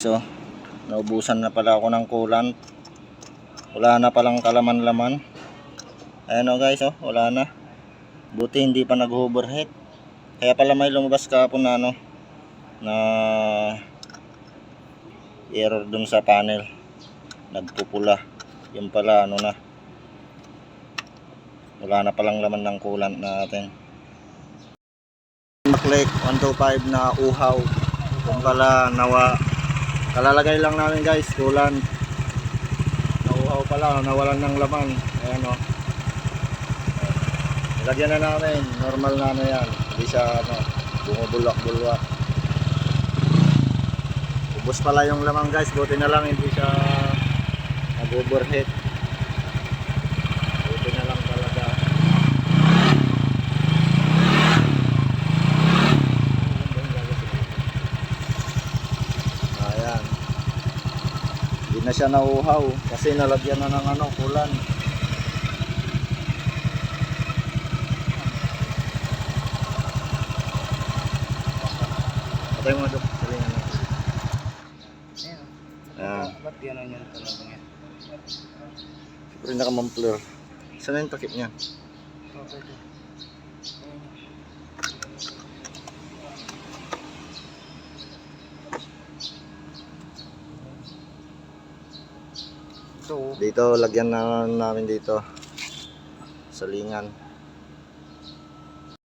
So, naubusan na pala ako ng coolant. Wala na palang kalaman-laman. Ayan o guys, oh, wala na. Buti hindi pa nag-overheat. Kaya pala may lumabas kahapon na na error dun sa panel. Nagpupula. Yun pala na. Wala na palang laman ng coolant natin. Click 125 na uhaw. Kung pala kalalagay lang namin guys, coolant. Nauhaw pala, nawalan ng laman. Ayan o. Lagyan na namin, normal na yan. Hindi siya bumubulak-bulwak. Ubos pala yung laman guys, buti na lang hindi siya nag-overheat. Buti na lang talaga. Ayan. Hindi na siya nauhaw kasi nalagyan na ng coolant. Patay mo dok, salingan natin. Ayan. Ba't gano'n yung tunog niya? Siyempre naka-mumpler. Saan na yung takip niya? Okay. Dito, lagyan na namin dito. Salingan.